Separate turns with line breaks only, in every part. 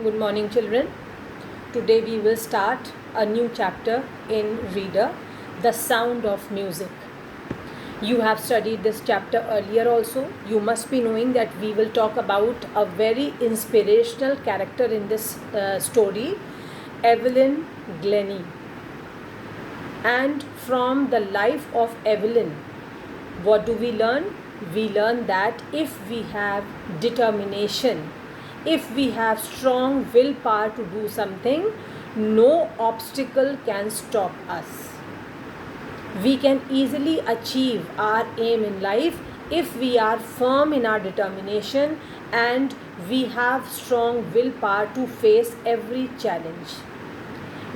Good morning, children. Today we will start a new chapter in Reader, The Sound of Music. You have studied this chapter earlier also. You must be knowing that we will talk about a very inspirational character in this story, Evelyn Glennie. And from the life of Evelyn, what do we learn? We learn that if we have determination, if we have strong willpower to do something, no obstacle can stop us. We can easily achieve our aim in life if we are firm in our determination and we have strong willpower to face every challenge.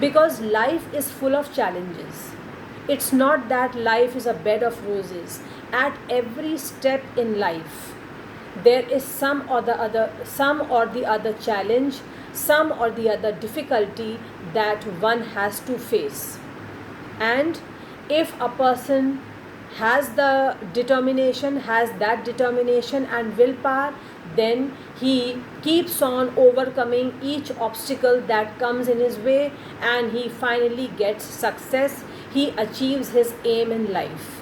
Because life is full of challenges. It's not that life is a bed of roses. At every step in life, there is some or the other challenge, some or the other difficulty that one has to face. And if a person has that determination and willpower, then he keeps on overcoming each obstacle that comes in his way and he finally gets success. He achieves his aim in life.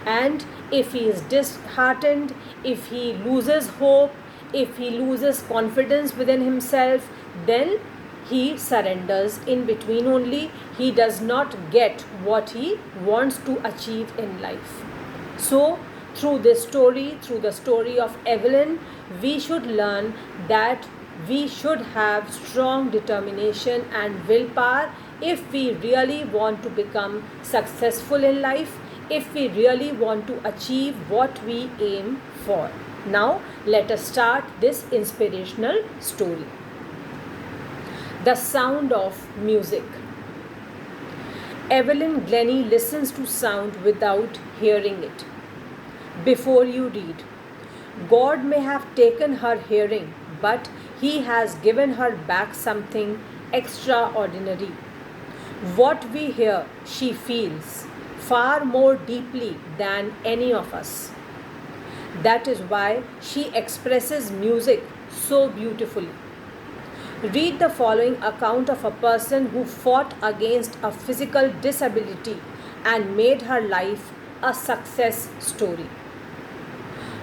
And if he is disheartened, if he loses hope, if he loses confidence within himself, then he surrenders in between only. He does not get what he wants to achieve in life. So, through the story of Evelyn, we should learn that we should have strong determination and willpower if we really want to become successful in life, if we really want to achieve what we aim for. Now, let us start this inspirational story. The Sound of Music. Evelyn Glennie listens to sound without hearing it. Before you read, God may have taken her hearing, but He has given her back something extraordinary. What we hear, she feels far more deeply than any of us. That is why she expresses music so beautifully. Read the following account of a person who fought against a physical disability and made her life a success story.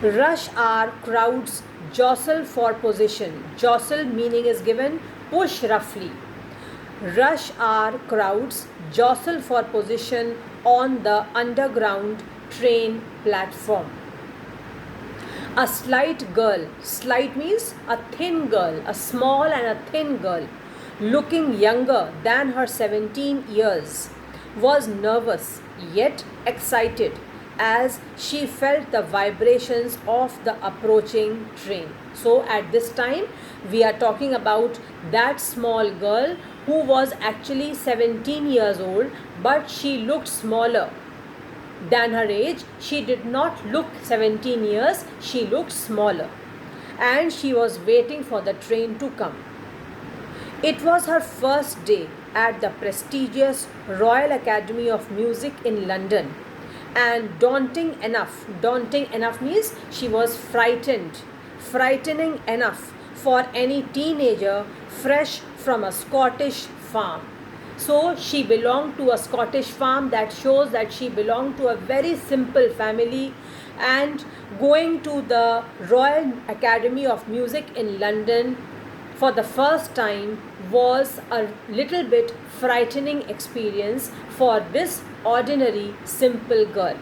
Rush hour crowds jostle for position. Jostle meaning is given, push roughly. Rush hour crowds jostle for position on the underground train platform. A slight girl, slight means a thin girl, a small and a thin girl, looking younger than her 17 years, was nervous yet excited as she felt the vibrations of the approaching train. So at this time, we are talking about that small girl who was actually 17 years old, but she looked smaller than her age. She did not look 17 years, she looked smaller. And she was waiting for the train to come. It was her first day at the prestigious Royal Academy of Music in London. And daunting enough means she was frightening enough for any teenager fresh from a Scottish farm. So she belonged to a Scottish farm. That shows that she belonged to a very simple family, and going to the Royal Academy of Music in London for the first time was a little bit frightening experience for this ordinary simple girl.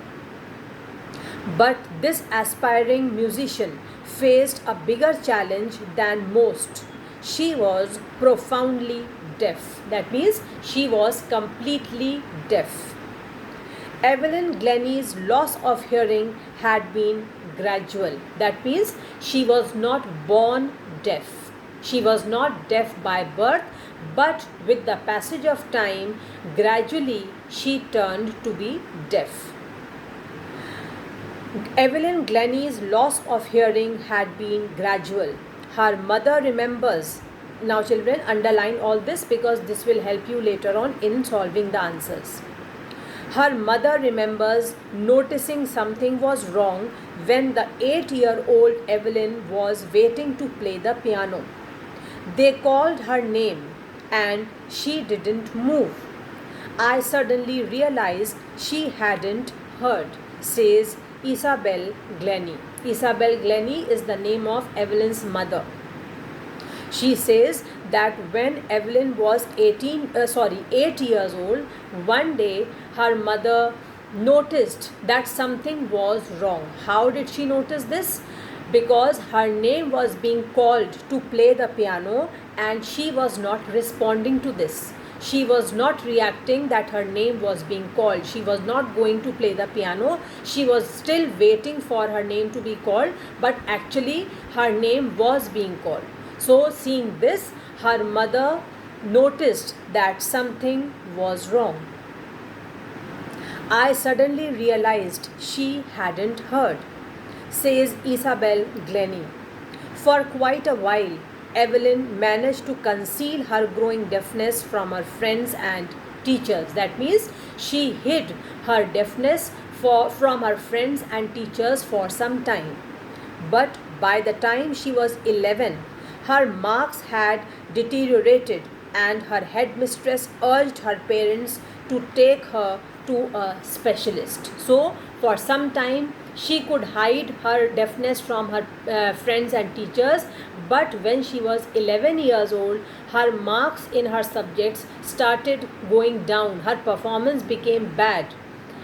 But this aspiring musician faced a bigger challenge than most. She was profoundly deaf. That means she was completely deaf. Evelyn Glennie's loss of hearing had been gradual. That means she was not born deaf. She was not deaf by birth, but with the passage of time, gradually she turned to be deaf. Evelyn Glennie's loss of hearing had been gradual. Her mother remembers. Now children, underline all this because this will help you later on in solving the answers. Her mother remembers noticing something was wrong when the 8-year-old Evelyn was waiting to play the piano. They called her name and she didn't move. I suddenly realized she hadn't heard, says Isabel Glennie. Isabel Glennie is the name of Evelyn's mother. She says that when Evelyn was 8 years old, one day her mother noticed that something was wrong. How did she notice this? Because her name was being called to play the piano and she was not responding to this. She was not reacting that her name was being called. She was not going to play the piano. She was still waiting for her name to be called, but actually her name was being called. So seeing this, her mother noticed that something was wrong. I suddenly realized she hadn't heard, says Isabel Glennie. For quite a while, Evelyn managed to conceal her growing deafness from her friends and teachers. That means she hid her deafness from her friends and teachers for some time. But by the time she was 11, her marks had deteriorated and her headmistress urged her parents to take her to a specialist. So, for some time, she could hide her deafness from her friends and teachers, but when she was 11 years old, her marks in her subjects started going down. Her performance became bad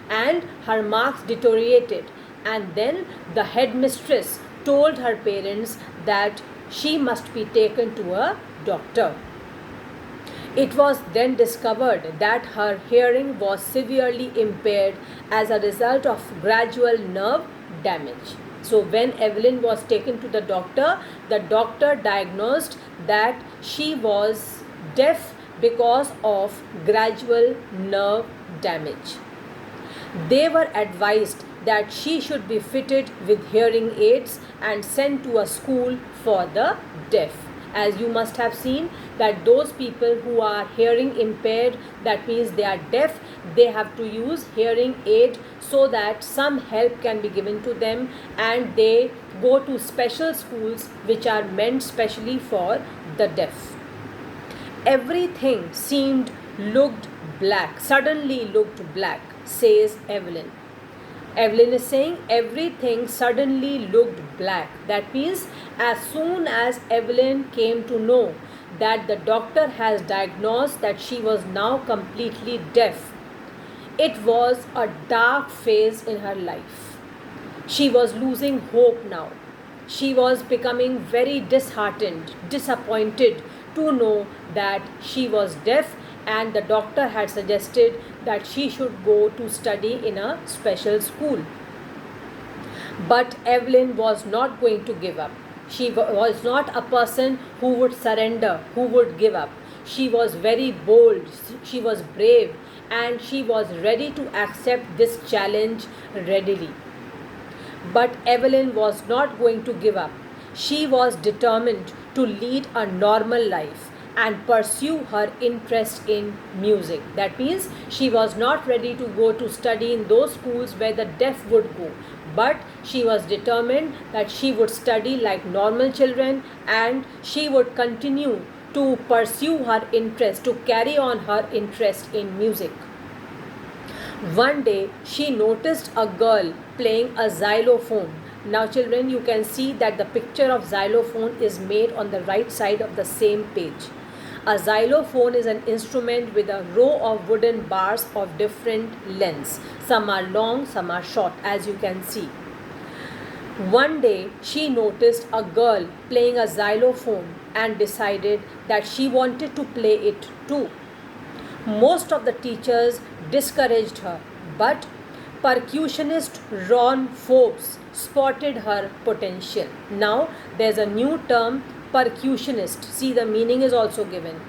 and her marks deteriorated. And then the headmistress told her parents that she must be taken to a doctor. It was then discovered that her hearing was severely impaired as a result of gradual nerve damage. So when Evelyn was taken to the doctor diagnosed that she was deaf because of gradual nerve damage. They were advised that she should be fitted with hearing aids and sent to a school for the deaf. As you must have seen that those people who are hearing impaired, that means they are deaf, they have to use hearing aid so that some help can be given to them, and they go to special schools which are meant specially for the deaf. Everything suddenly looked black, says Evelyn. Evelyn is saying everything suddenly looked black. That means as soon as Evelyn came to know that the doctor has diagnosed that she was now completely deaf, it was a dark phase in her life. She was losing hope now. She was becoming very disheartened, disappointed to know that she was deaf, and the doctor had suggested that she should go to study in a special school. But Evelyn was not going to give up. She was not a person who would surrender, who would give up. She was very bold, she was brave, and she was ready to accept this challenge readily. But Evelyn was not going to give up. She was determined to lead a normal life and pursue her interest in music. That means she was not ready to go to study in those schools where the deaf would go, but she was determined that she would study like normal children and she would continue to pursue her interest, to carry on her interest in music. One day she noticed a girl playing a xylophone. Now children, you can see that the picture of xylophone is made on the right side of the same page. A xylophone is an instrument with a row of wooden bars of different lengths. Some are long, some are short, as you can see. One day she noticed a girl playing a xylophone and decided that she wanted to play it too. Most of the teachers discouraged her, but percussionist Ron Forbes spotted her potential. Now there's a new term, percussionist. See, the meaning is also given.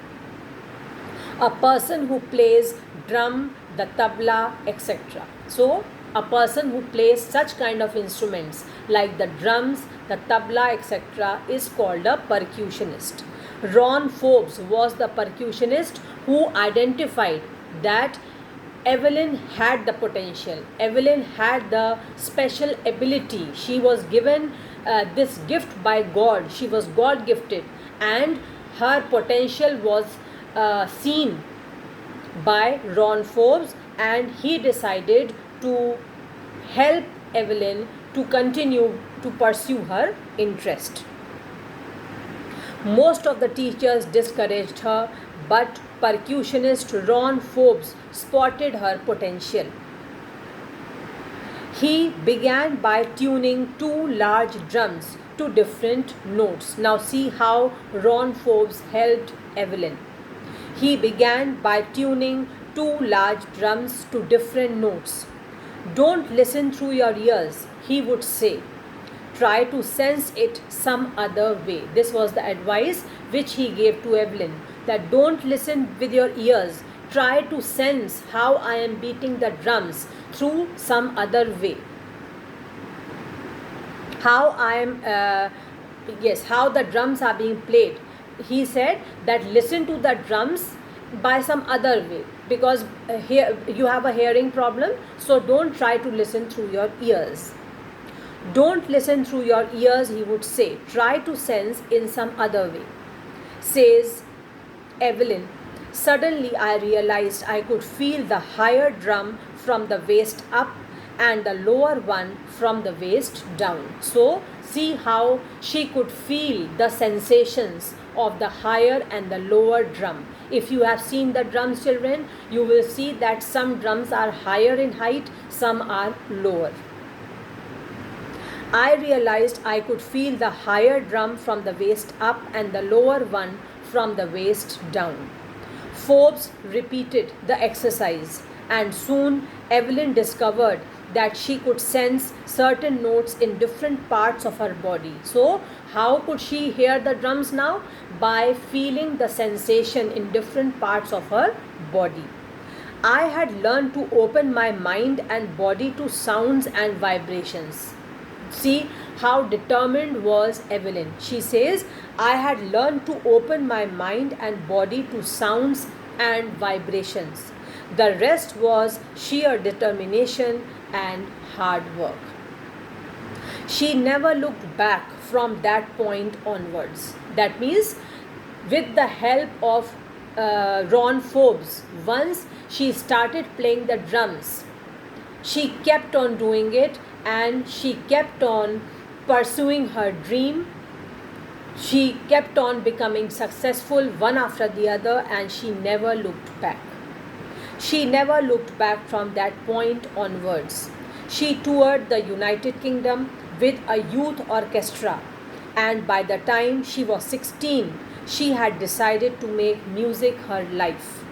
A person who plays drum, the tabla, etc. So a person who plays such kind of instruments like the drums, the tabla, etc. is called a percussionist. Ron Forbes was the percussionist who identified that Evelyn had the potential. Evelyn had the special ability. She was given this gift by God. She was God gifted, and her potential was seen by Ron Forbes, and he decided to help Evelyn to continue to pursue her interest. Most of the teachers discouraged her, but percussionist Ron Forbes spotted her potential. He began by tuning two large drums to different notes. Now see how Ron Forbes helped Evelyn. He began by tuning two large drums to different notes. Don't listen through your ears, he would say. Try to sense it some other way. This was the advice which he gave to Evelyn, that don't listen with your ears. Try to sense how I am beating the drums through some other way. How I am, how the drums are being played. He said that listen to the drums by some other way, because here you have a hearing problem, so don't try to listen through your ears. Don't listen through your ears, he would say. Try to sense in some other way. Says Evelyn, suddenly I realized I could feel the higher drum from the waist up and the lower one from the waist down. So see how she could feel the sensations of the higher and the lower drum. If you have seen the drums, children, you will see that some drums are higher in height, some are lower. I realized I could feel the higher drum from the waist up and the lower one from the waist down. Forbes repeated the exercise, and soon Evelyn discovered that she could sense certain notes in different parts of her body. So how could she hear the drums now? By feeling the sensation in different parts of her body. I had learned to open my mind and body to sounds and vibrations. See how determined was Evelyn. She says, I had learned to open my mind and body to sounds and vibrations. The rest was sheer determination and hard work. She never looked back from that point onwards. That means, with the help of Ron Forbes, once she started playing the drums, she kept on doing it, and she kept on pursuing her dream. She kept on becoming successful one after the other, and she never looked back. She never looked back from that point onwards. She toured the United Kingdom with a youth orchestra, and by the time she was 16, she had decided to make music her life.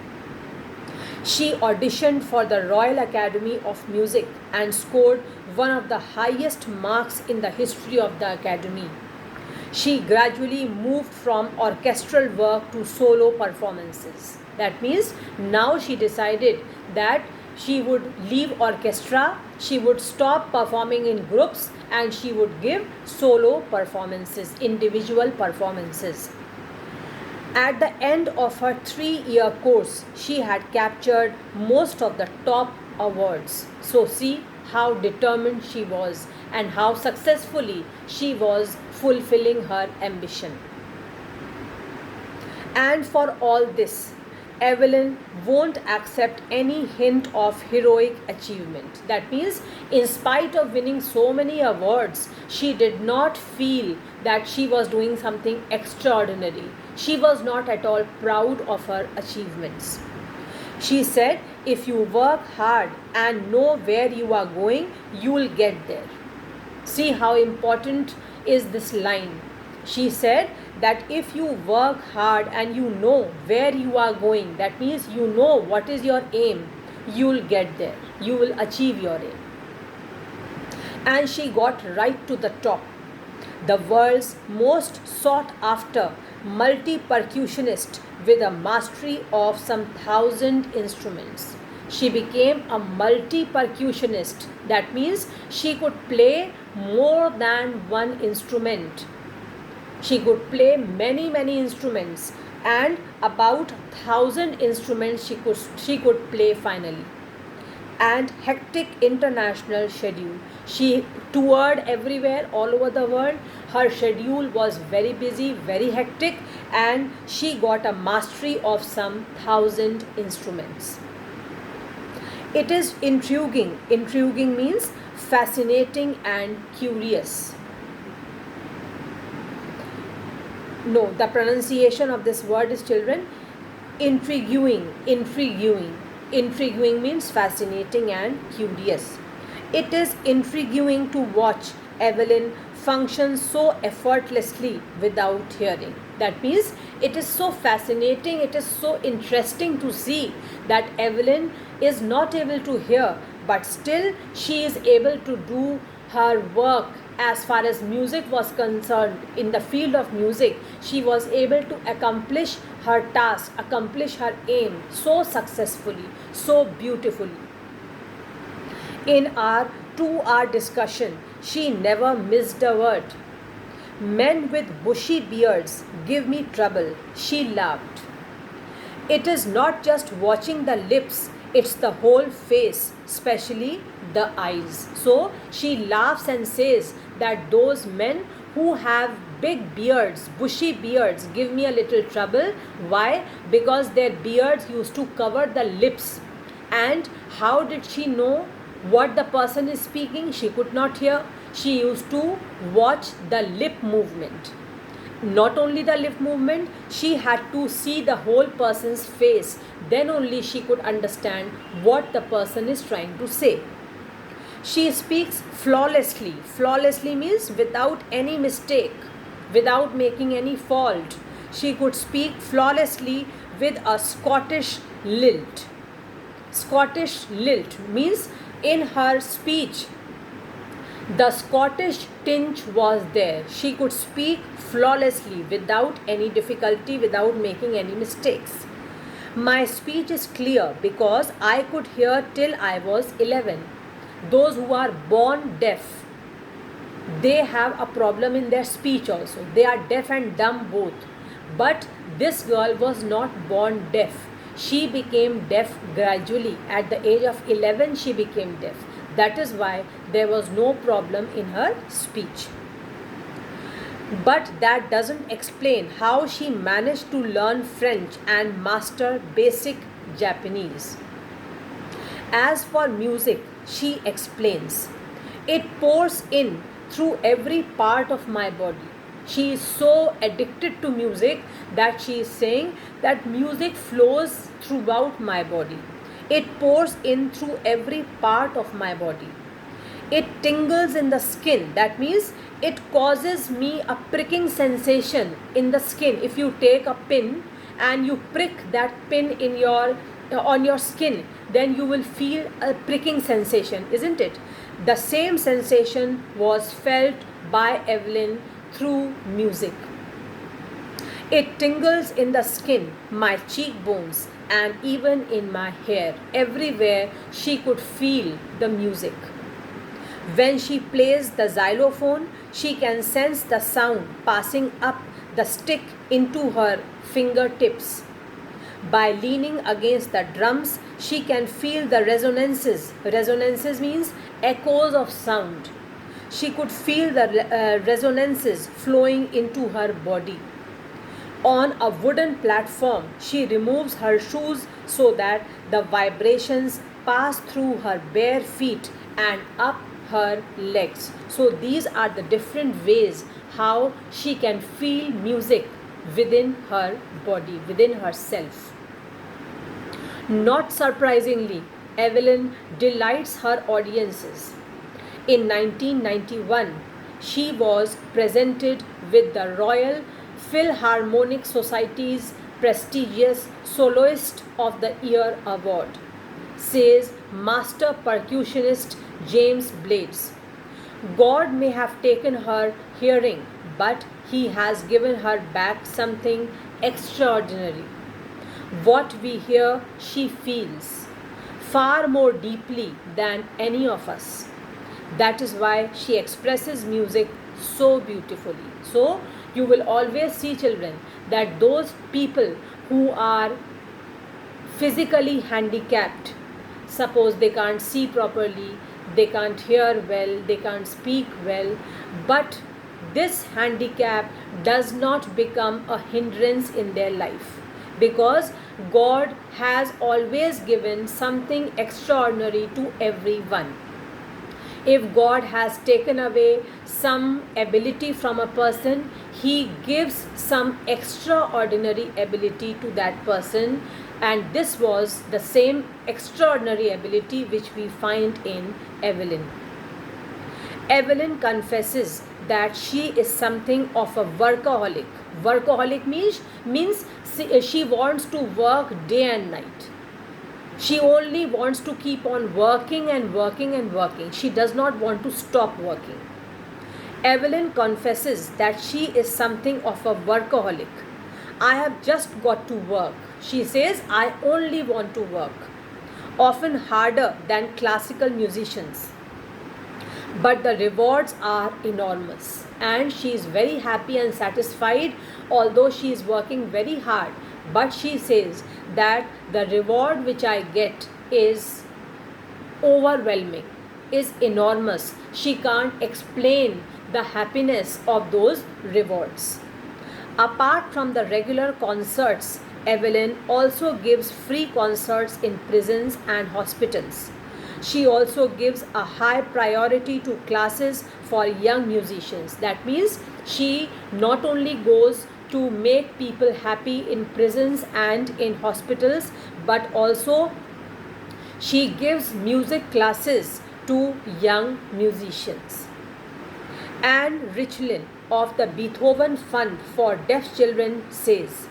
She auditioned for the Royal Academy of Music and scored one of the highest marks in the history of the Academy. She gradually moved from orchestral work to solo performances. That means now she decided that she would leave orchestra, she would stop performing in groups, and she would give solo performances, individual performances. At the end of her 3-year course, she had captured most of the top awards. So see how determined she was and how successfully she was fulfilling her ambition. And for all this, Evelyn won't accept any hint of heroic achievement. That means, in spite of winning so many awards, she did not feel that she was doing something extraordinary. She was not at all proud of her achievements. She said, if you work hard and know where you are going, you will get there. See how important is this line. She said that if you work hard and you know where you are going, that means you know what is your aim, you will get there. You will achieve your aim. And she got right to the top. The world's most sought after multi-percussionist with a mastery of some 1,000 instruments. She became a multi-percussionist. That means she could play more than one instrument. She could play many instruments, and about 1,000 instruments she could play finally. and hectic international schedule. She toured everywhere, all over the world. Her schedule was very busy, very hectic, and she got a mastery of some 1,000 instruments. It is intriguing. Intriguing means fascinating and curious. No, the pronunciation of this word is, children, intriguing. Intriguing. Intriguing means fascinating and curious. It is intriguing to watch Evelyn function so effortlessly without hearing. That means it is so fascinating, it is so interesting to see that Evelyn is not able to hear, but still she is able to do her work. As far as music was concerned, in the field of music, she was able to accomplish her task, accomplish her aim so successfully, so beautifully. In our 2-hour discussion, she never missed a word. Men with bushy beards give me trouble, she laughed. It is not just watching the lips, it's the whole face, especially the eyes. So she laughs and says that those men who have big beards, bushy beards, give me a little trouble. Why? Because their beards used to cover the lips. And how did she know what the person is speaking? She could not hear. She used to watch the lip movement. Not only the lip movement, she had to see the whole person's face. Then only she could understand what the person is trying to say. She speaks flawlessly. Flawlessly means without any mistake, without making any fault. She could speak flawlessly with a Scottish lilt. Scottish lilt means in her speech, the Scottish tinge was there. She could speak flawlessly without any difficulty, without making any mistakes. My speech is clear because I could hear till I was 11. Those who are born deaf, they have a problem in their speech also. They are deaf and dumb both. But this girl was not born deaf. She became deaf gradually. At the age of 11, she became deaf. That is why there was no problem in her speech. But that doesn't explain how she managed to learn French and master basic Japanese. As for music, she explains, it pours in through every part of my body. She is so addicted to music that she is saying that music flows throughout my body. It pours in through every part of my body. It tingles in the skin. That means it causes me a pricking sensation in the skin. If you take a pin and you prick that pin in on your skin, then you will feel a pricking sensation, isn't it? The same sensation was felt by Evelyn through music. It tingles in the skin, my cheekbones, and even in my hair. Everywhere she could feel the music. When she plays the xylophone, she can sense the sound passing up the stick into her fingertips. By leaning against the drums, she can feel the resonances. Resonances means echoes of sound. She could feel the resonances flowing into her body. On a wooden platform, she removes her shoes so that the vibrations pass through her bare feet and up her legs. So these are the different ways how she can feel music within her body, within herself. Not surprisingly, Evelyn delights her audiences. In 1991, she was presented with the Royal Philharmonic Society's prestigious Soloist of the Year award, says master percussionist James Blades. God may have taken her hearing, but He has given her back something extraordinary. What we hear, she feels far more deeply than any of us. That is why she expresses music so beautifully. So, you will always see, children, that those people who are physically handicapped, Suppose they can't see properly, they can't hear well, they can't speak well, but this handicap does not become a hindrance in their life, because God has always given something extraordinary to everyone. If God has taken away some ability from a person, He gives some extraordinary ability to that person, and this was the same extraordinary ability which we find in Evelyn. Evelyn confesses that she is something of a workaholic. Workaholic means she wants to work day and night. She only wants to keep on working and working and working. She does not want to stop working. Evelyn confesses that she is something of a workaholic. I have just got to work. She says, I only want to work. Often harder than classical musicians. But the rewards are enormous. And she is very happy and satisfied, although she is working very hard. But she says that the reward which I get is overwhelming, is enormous. She can't explain the happiness of those rewards. Apart from the regular concerts, Evelyn also gives free concerts in prisons and hospitals. She also gives a high priority to classes for young musicians. That means she not only goes to make people happy in prisons and in hospitals, but also she gives music classes to young musicians. Anne Richlin of the Beethoven Fund for Deaf Children says,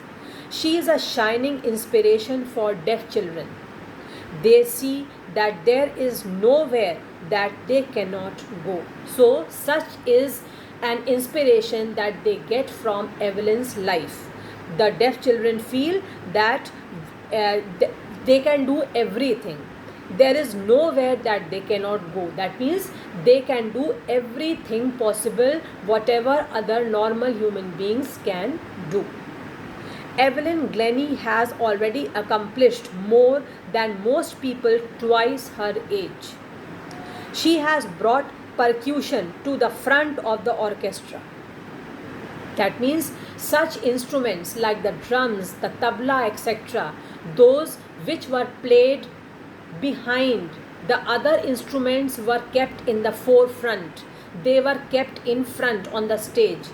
she is a shining inspiration for deaf children. They see that there is nowhere that they cannot go. So such is an inspiration that they get from Evelyn's life. The deaf children feel that they can do everything. There is nowhere that they cannot go. That means they can do everything possible, whatever other normal human beings can do. Evelyn Glennie has already accomplished more than most people twice her age. She has brought percussion to the front of the orchestra. That means such instruments like the drums, the tabla, etc., those which were played behind the other instruments were kept in the forefront. They were kept in front on the stage.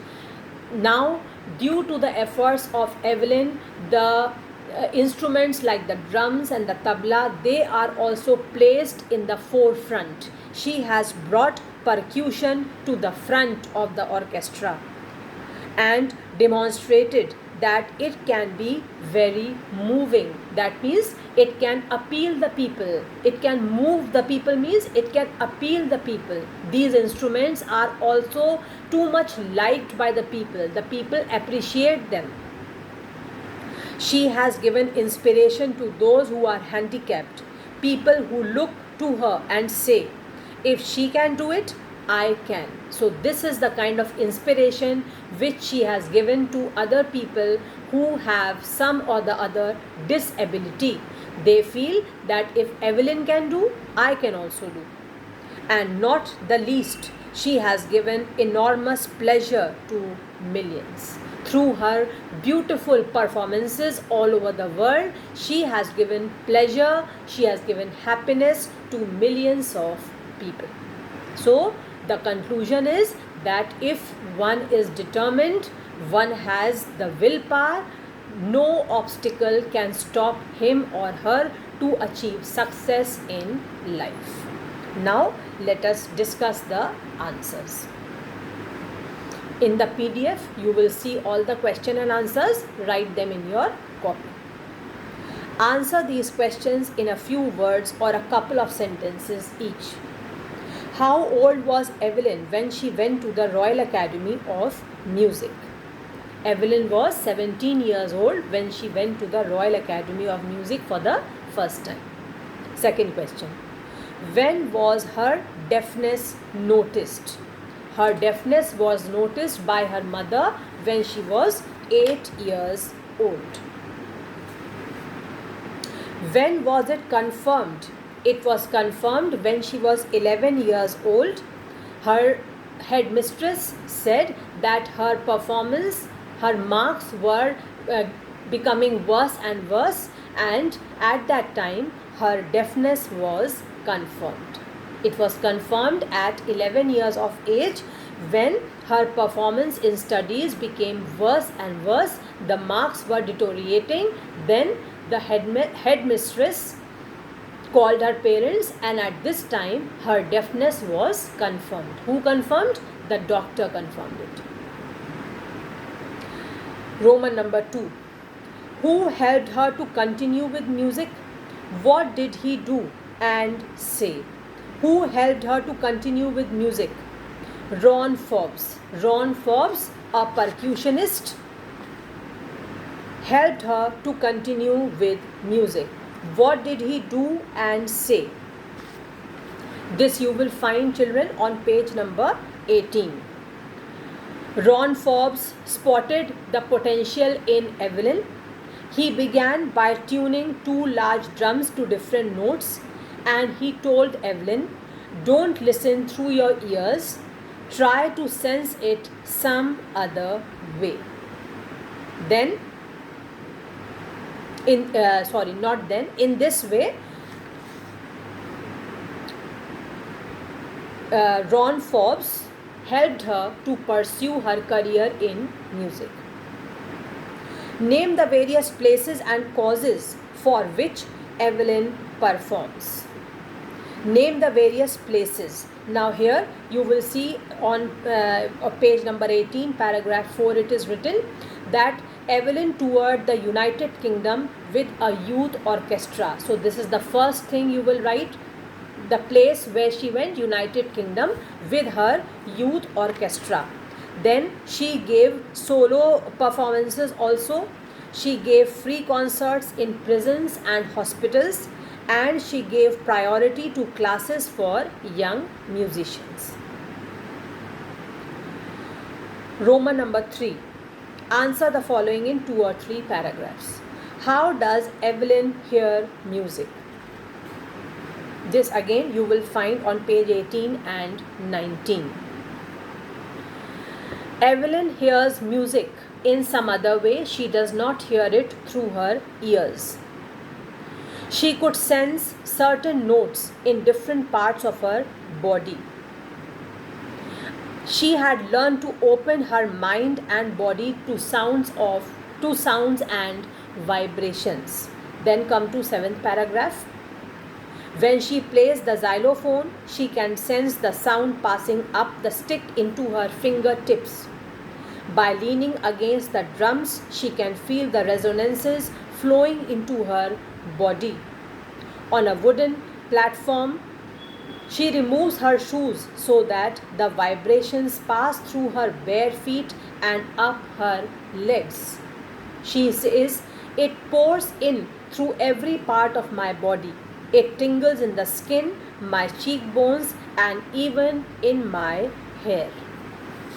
Now, due to the efforts of Evelyn, the instruments like the drums and the tabla, they are also placed in the forefront. She has brought percussion to the front of the orchestra and demonstrated that it can be very moving. That means it can appeal the people. It can move the people means it can appeal the people. These instruments are also too much liked by the people. The people appreciate them. She has given inspiration to those who are handicapped, people who look to her and say, if she can do it, I can. So this is the kind of inspiration which she has given to other people who have some or the other disability. They feel that if Evelyn can do, I can also do. And not the least, she has given enormous pleasure to millions. Through her beautiful performances all over the world, she has given pleasure, she has given happiness to millions of people. So the conclusion is that if one is determined, one has the willpower, no obstacle can stop him or her to achieve success in life. Now let us discuss the answers. In the PDF, you will see all the question and answers. Write them in your copy. Answer these questions in a few words or a couple of sentences each. How old was Evelyn when she went to the Royal Academy of Music? Evelyn was 17 years old when she went to the Royal Academy of Music for the first time. Second question. When was her deafness noticed? Her deafness was noticed by her mother when she was 8 years old. When was it confirmed It was confirmed when she was 11 years old. Her headmistress said that her performance, her marks were becoming worse and worse, and at that time her deafness was confirmed. It was confirmed at 11 years of age when her performance in studies became worse and worse, the marks were deteriorating. Then the headmistress called her parents, and at this time her deafness was confirmed. Who confirmed? The doctor confirmed it. Roman number 2. Who helped her to continue with music? What did he do and say? Who helped her to continue with music? Ron Forbes. Ron Forbes, a percussionist, helped her to continue with music. What did he do and say? This you will find, children, on page number 18. Ron Forbes spotted the potential in Evelyn. He began by tuning 2 large drums to different notes, and he told Evelyn, "Don't listen through your ears. Try to sense it some other way." Then, in this way, Ron Forbes helped her to pursue her career in music. Name the various places and causes for which Evelyn performs. Name the various places. Now here you will see on page number 18, paragraph 4, it is written that Evelyn toured the United Kingdom with a youth orchestra. So this is the first thing you will write. The place where she went, United Kingdom, with her youth orchestra. Then she gave solo performances also. She gave free concerts in prisons and hospitals, and she gave priority to classes for young musicians. Roman number 3. Answer the following in 2 or 3 paragraphs. How does Evelyn hear music? This again you will find on page 18 and 19. Evelyn hears music in some other way. She does not hear it through her ears. She could sense certain notes in different parts of her body. She had learned to open her mind and body to sounds and vibrations. Then come to 7th paragraph. When she plays the xylophone, she can sense the sound passing up the stick into her fingertips. By leaning against the drums, she can feel the resonances flowing into her body. On a wooden platform, she removes her shoes so that the vibrations pass through her bare feet and up her legs. She says, "It pours in through every part of my body. It tingles in the skin, my cheekbones, and even in my hair."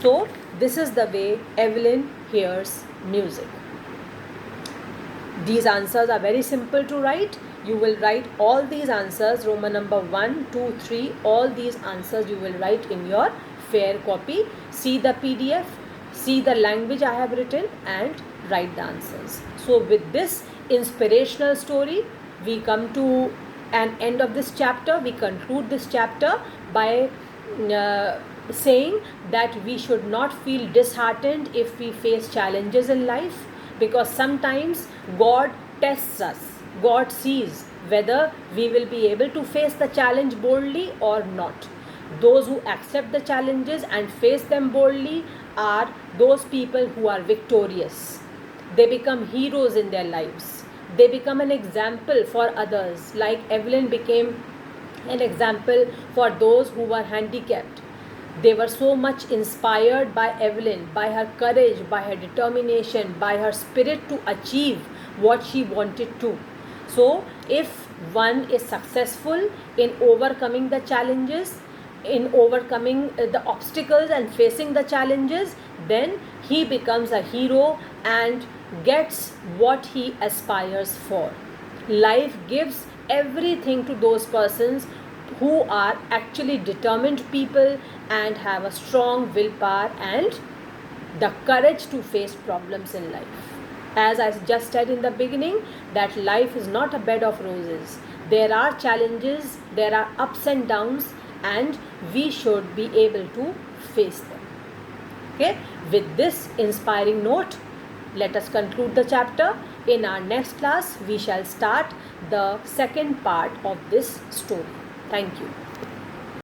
So, this is the way Evelyn hears music. These answers are very simple to write. You will write all these answers, Roman number 1, 2, 3, all these answers you will write in your fair copy. See the PDF, see the language I have written, and write the answers. So, with this inspirational story, we come to an end of this chapter. We conclude this chapter by saying that we should not feel disheartened if we face challenges in life, because sometimes God tests us. God sees whether we will be able to face the challenge boldly or not. Those who accept the challenges and face them boldly are those people who are victorious. They become heroes in their lives. They become an example for others, like Evelyn became an example for those who were handicapped. They were so much inspired by Evelyn, by her courage, by her determination, by her spirit to achieve what she wanted to. So, if one is successful in overcoming the challenges, in overcoming the obstacles and facing the challenges, then he becomes a hero and gets what he aspires for. Life gives everything to those persons who are actually determined people and have a strong willpower and the courage to face problems in life. As I just said in the beginning, that life is not a bed of roses. There are challenges, there are ups and downs, and we should be able to face them. Okay, with this inspiring note, let us conclude the chapter. In our next class, we shall start the second part of this story. Thank you.